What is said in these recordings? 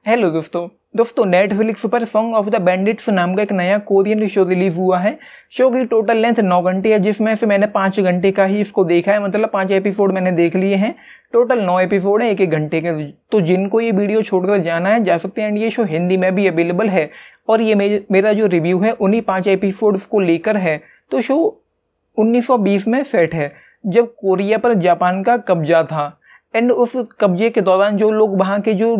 Hello दोस्तों Netflix पर song of the bandits नाम का एक नया कोरियन शो रिलीज हुआ है। शो की टोटल लेंथ 9 घंटे है, जिसमें से मैंने 5 घंटे का ही इसको देखा है। मतलब 5 एपिसोड मैंने देख लिए हैं। टोटल 9 एपिसोड है 1-1 घंटे के। तो जिनको ये वीडियो छोड़कर जाना है जा सकते हैं। एंड ये शो हिंदी में भी अवेलेबल है और ये मेरा जो रिव्यू है उन्हीं 5 एपिसोड्स को लेकर है। तो शो 1920 में सेट है, जब कोरिया पर जापान का कब्जा था। एंड उस कब्जे के दौरान जो लोग वहाँ के जो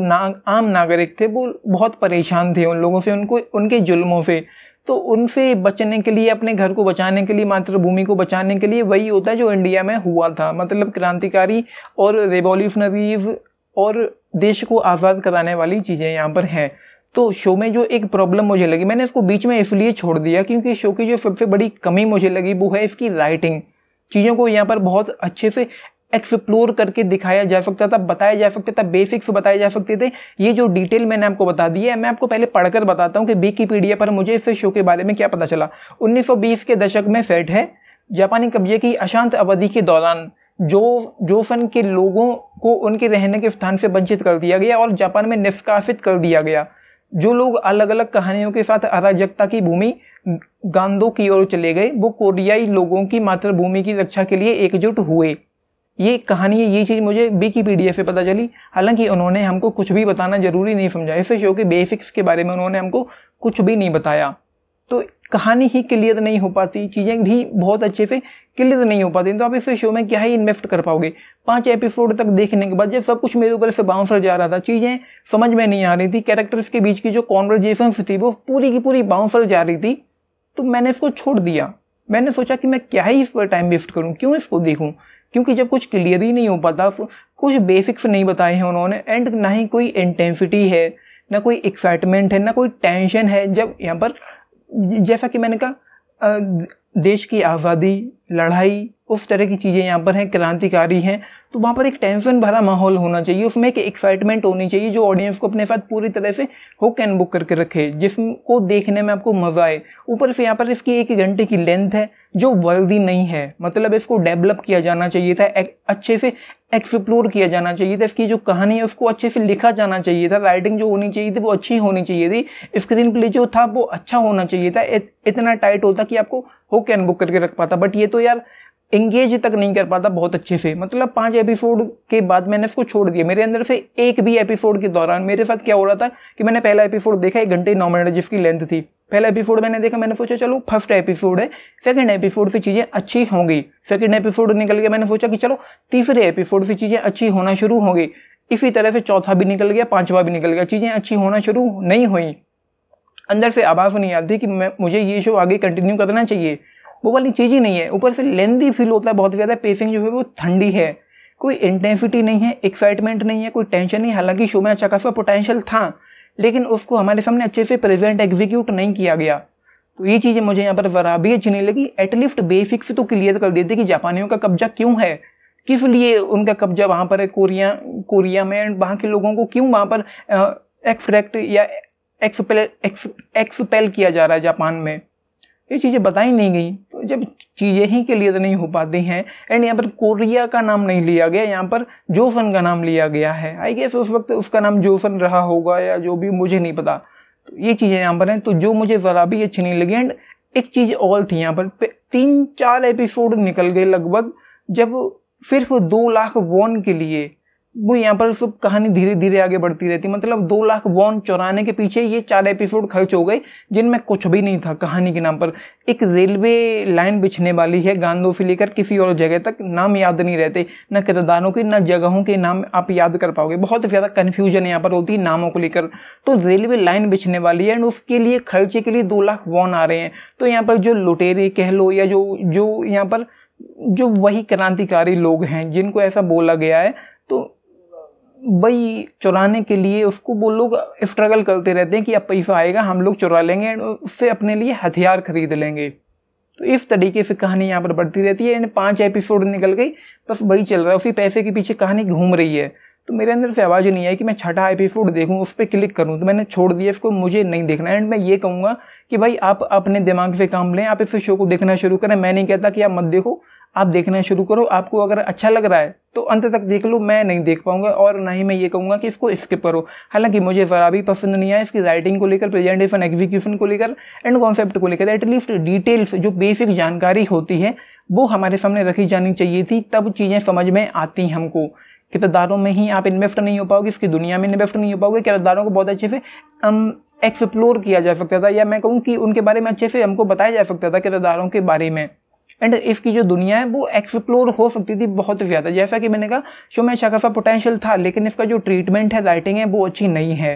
आम नागरिक थे वो बहुत परेशान थे उन लोगों से, उनके जुल्मों से। तो उनसे बचने के लिए, अपने घर को बचाने के लिए, मातृभूमि को बचाने के लिए वही होता है जो इंडिया में हुआ था। मतलब क्रांतिकारी और रेवोल्यूशनरीज और देश को आज़ाद कराने वाली चीज़ें यहाँ पर हैं। तो शो में जो एक प्रॉब्लम मुझे लगी, मैंने इसको बीच में इसलिए छोड़ दिया क्योंकि शो की जो सबसे बड़ी कमी मुझे लगी वो है इसकी राइटिंग। चीज़ों को यहाँ पर बहुत अच्छे से एक्सप्लोर करके दिखाया जा सकता था, बताया जा सकता था, बेसिक्स बताए जा सकते थे। ये जो डिटेल मैंने आपको बता दी है, मैं आपको पहले पढ़कर बताता हूँ कि विकिपीडिया पर मुझे इस शो के बारे में क्या पता चला। 1920 के दशक में सेट है। जापानी कब्जे की अशांत अवधि के दौरान जोसन के लोगों को उनके रहने के स्थान से वंचित कर दिया गया और जापान में निष्कासित कर दिया गया। जो लोग अलग अलग कहानियों के साथ अराजकता की भूमि गांदो की ओर चले गए, वो कोरियाई लोगों की मातृभूमि की रक्षा के लिए एकजुट हुए। ये कहानी, ये चीज़ मुझे विकिपीडिया से पता चली। हालांकि उन्होंने हमको कुछ भी बताना जरूरी नहीं समझा। इस शो के बेसिक्स के बारे में उन्होंने हमको कुछ भी नहीं बताया, तो कहानी ही क्लियर नहीं हो पाती, चीज़ें भी बहुत अच्छे से क्लियर नहीं हो पाती। तो आप इस शो में क्या ही इन्वेस्ट कर पाओगे। 5 एपिसोड तक देखने के बाद जब सब कुछ मेरे ऊपर से बाउंसर जा रहा था, चीज़ें समझ में नहीं आ रही थी, कैरेक्टर्स के बीच की जो कॉन्वर्जेशन थी वो पूरी की पूरी बाउंसर जा रही थी, तो मैंने इसको छोड़ दिया। मैंने सोचा कि मैं क्या ही इस पर टाइम वेस्ट करूँ, क्यों इसको देखूँ, क्योंकि जब कुछ क्लियर ही नहीं हो पाता, कुछ बेसिक्स नहीं बताए हैं उन्होंने, एंड ना ही कोई इंटेंसिटी है, ना कोई एक्साइटमेंट है, ना कोई टेंशन है। जब यहाँ पर जैसा कि मैंने कहा, देश की आज़ादी, लड़ाई, उस तरह की चीज़ें यहाँ पर हैं, क्रांतिकारी हैं, तो वहाँ पर एक टेंशन भरा माहौल होना चाहिए, उसमें एक एक्साइटमेंट होनी चाहिए जो ऑडियंस को अपने साथ पूरी तरह से हुक एंड बुक करके रखे, जिसको देखने में आपको मज़ा आए। ऊपर से यहाँ पर इसकी 1 घंटे की लेंथ है जो वर्दी नहीं है। मतलब इसको डेवलप किया जाना चाहिए था, अच्छे से एक्सप्लोर किया जाना चाहिए था। इसकी जो कहानी है उसको अच्छे से लिखा जाना चाहिए था। राइटिंग जो होनी चाहिए थी वो अच्छी होनी चाहिए थी। स्क्रीन प्ले जो था वो अच्छा होना चाहिए था। इतना टाइट होता कि आपको हुक एंड बुक करके रख पाता, बट ये तो यार एंगेज तक नहीं कर पाता बहुत अच्छे से। मतलब 5 एपिसोड के बाद मैंने इसको छोड़ दिया। मेरे अंदर से एक भी एपिसोड के दौरान मेरे साथ क्या हो रहा था कि मैंने पहला एपिसोड देखा, 1 घंटे 9 मिनट जिसकी लेंथ थी। पहला एपिसोड मैंने देखा, मैंने सोचा चलो फर्स्ट एपिसोड है, सेकंड एपिसोड से चीज़ें अच्छी होंगी। सेकंड एपिसोड निकल गया, मैंने सोचा कि चलो तीसरे एपिसोड से चीज़ें अच्छी होना शुरू होंगी। इसी तरह से चौथा भी निकल गया, 5वां भी निकल गया, चीज़ें अच्छी होना शुरू नहीं हुई। अंदर से आवाज़ नहीं आती कि मुझे ये शो आगे कंटिन्यू करना चाहिए, वो वाली चीज़ ही नहीं है। ऊपर से लेंदी फील होता है बहुत ज़्यादा। पेसिंग जो है वो ठंडी है, कोई इंटेंसिटी नहीं है, एक्साइटमेंट नहीं है, कोई टेंशन नहीं। हालांकि शो में अच्छा खासा पोटेंशियल था, लेकिन उसको हमारे सामने अच्छे से प्रेजेंट एग्जीक्यूट नहीं किया गया। तो ये चीज़ें मुझे यहाँ पर जरा भी अच्छी नहीं लगी। एटलीस्ट बेसिक्स तो क्लियर कर देते कि जापानियों का कब्जा क्यों है, किस लिए उनका कब्जा वहाँ पर है कोरिया में, वहाँ के लोगों को क्यों वहाँ पर एक्सट्रैक्ट या एक्सपेल किया जा रहा है जापान में। ये चीज़ें बताई नहीं गई। तो जब चीज़ें ही क्लियर नहीं हो पाती हैं, एंड यहाँ पर कोरिया का नाम नहीं लिया गया, यहाँ पर जोसन का नाम लिया गया है। आई गेस उस वक्त उसका नाम जोसन रहा होगा या जो भी, मुझे नहीं पता। तो ये चीज़ें यहाँ पर हैं, तो जो मुझे ज़रा भी अच्छी नहीं लगी। एंड एक चीज़ और थी, यहाँ पर 3-4 एपिसोड निकल गए लगभग, जब सिर्फ 2 लाख वॉन के लिए वो यहाँ पर सब कहानी धीरे धीरे आगे बढ़ती रहती। मतलब 2 लाख वॉन चुराने के पीछे ये 4 एपिसोड खर्च हो गए, जिनमें कुछ भी नहीं था कहानी के नाम पर। एक रेलवे लाइन बिछने वाली है गांदो से लेकर किसी और जगह तक, नाम याद नहीं रहते, न किरदारों के न जगहों के नाम आप याद कर पाओगे। बहुत ज़्यादा कन्फ्यूजन यहाँ पर होती है नामों को लेकर। तो रेलवे लाइन बिछने वाली है एंड उसके लिए खर्चे के लिए 2 लाख वॉन आ रहे हैं। तो यहाँ पर जो लुटेरे कह लो या जो यहाँ पर जो वही क्रांतिकारी लोग हैं जिनको ऐसा बोला गया है, तो वही चुराने के लिए उसको वो लोग स्ट्रगल करते रहते हैं कि अब पैसा आएगा, हम लोग चुरा लेंगे, उससे अपने लिए हथियार खरीद लेंगे। तो इस तरीके से कहानी यहाँ पर बढ़ती रहती है। 5 एपिसोड निकल गई, बस वही चल रहा है, उसी पैसे के पीछे कहानी घूम रही है। तो मेरे अंदर से आवाज़ नहीं आई कि मैं 6ठा एपिसोड देखूँ, उस पर क्लिक करूँ, तो मैंने छोड़ दिया इसको। मुझे नहीं देखना। एंड मैं ये कहूँगा कि भाई आप अपने दिमाग से काम लें, आप इस शो को देखना शुरू करें। मैं नहीं कहता कि आप मत देखो, आप देखना शुरू करो। आपको अगर अच्छा लग रहा है तो अंत तक देख लो, मैं नहीं देख पाऊंगा और ना ही मैं ये कहूँगा कि इसको स्किप करो। हालांकि मुझे ज़रा भी पसंद नहीं आया इसकी राइटिंग को लेकर, प्रेजेंटेशन एग्जीक्यूशन को लेकर एंड कॉन्सेप्ट को लेकर। एटलीस्ट डिटेल्स जो बेसिक जानकारी होती है वो हमारे सामने रखी जानी चाहिए थी, तब चीज़ें समझ में आती हमको। किरदारों में ही आप इन्वेस्ट नहीं हो पाओगे, इसकी दुनिया में इन्वेस्ट नहीं हो पाओगे। किरदारों को बहुत अच्छे से एक्सप्लोर किया जा सकता था, या मैं कहूँ कि उनके बारे में अच्छे से हमको बताया जा सकता था किरदारों के बारे में। एंड इसकी जो दुनिया है वो एक्सप्लोर हो सकती थी बहुत ज़्यादा। जैसा कि मैंने कहा शो में अच्छा खासा पोटेंशियल था, लेकिन इसका जो ट्रीटमेंट है, राइटिंग है, वो अच्छी नहीं है।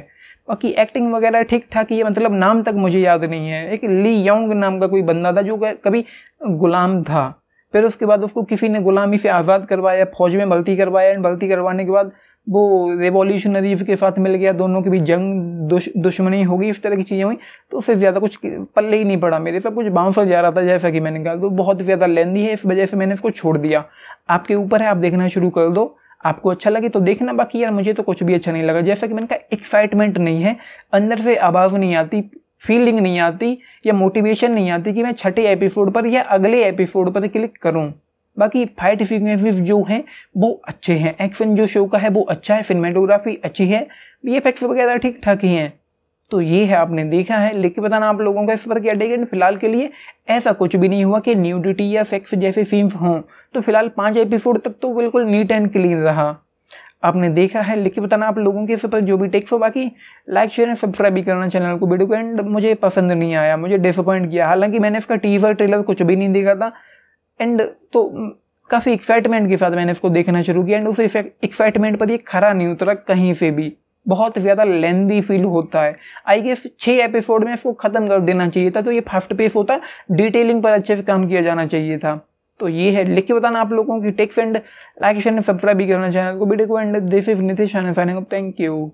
बाकी एक्टिंग वगैरह ठीक ठाक ही है, मतलब नाम तक मुझे याद नहीं है। एक ली योंग नाम का कोई बंदा था जो कभी गुलाम था, फिर उसके बाद उसको किसी ने गुलामी से आज़ाद करवाया, फौज में भर्ती करवाया एंड भर्ती करवाने के बाद वो रेवोल्यूशनरीज के साथ मिल गया, दोनों के बीच जंग दुश्मनी होगी, इस तरह की चीज़ें हुई। तो उससे ज़्यादा कुछ पल्ले ही नहीं पड़ा मेरे, सब कुछ बाउंसर जा रहा था जैसा कि मैंने कहा। तो बहुत ज़्यादा लेंदी है, इस वजह से मैंने इसको छोड़ दिया। आपके ऊपर है, आप देखना शुरू कर दो, आपको अच्छा लगे तो देखना। बाकी यार मुझे तो कुछ भी अच्छा नहीं लगा। जैसा कि मैंने कहा एक्साइटमेंट नहीं है, अंदर से आवाज़ नहीं आती, फीलिंग नहीं आती या मोटिवेशन नहीं आती कि मैं छठे एपिसोड पर या अगले एपिसोड पर क्लिक करूं। बाकी फाइट सीक्वेंसेस जो हैं वो अच्छे हैं, एक्शन जो शो का है वो अच्छा है, सिनेमेटोग्राफी अच्छी है, वीएफएक्स वगैरह ठीक ठाक ही हैं। तो ये है, आपने देखा है। लेकिन बताना आप लोगों का इस पर क्या टेक है। फिलहाल के लिए ऐसा कुछ भी नहीं हुआ कि न्यूडिटी या सेक्स जैसे सीन्स हों। तो फिलहाल 5 एपिसोड तक तो बिल्कुल नीट एंड क्लीन रहा, आपने देखा है। लेकिन बताना आप लोगों के इस पर जो भी टेक्स हो। बाकी लाइक शेयर एंड सब्सक्राइब भी करना चैनल को, वीडियो को। एंड मुझे पसंद नहीं आया, मुझे डिसअपॉइंट किया। हालांकि मैंने इसका टीजर ट्रेलर कुछ भी नहीं देखा था एंड तो काफ़ी एक्साइटमेंट के साथ मैंने इसको देखना शुरू किया एंड उस एक्साइटमेंट पर ये खरा नहीं उतरा कहीं से भी। बहुत ज़्यादा लेंदी फील होता है। आई गेस 6 एपिसोड में इसको ख़त्म कर देना चाहिए था, तो ये फास्ट पेस होता, डिटेलिंग पर अच्छे से काम किया जाना चाहिए था। तो ये है। लिख के बताना आप लोगों की टेक्स एंड लाइक शेयर सब्सक्राइब भी करना चैनल को, वीडियो को। And this is Nitish signing off, thank you.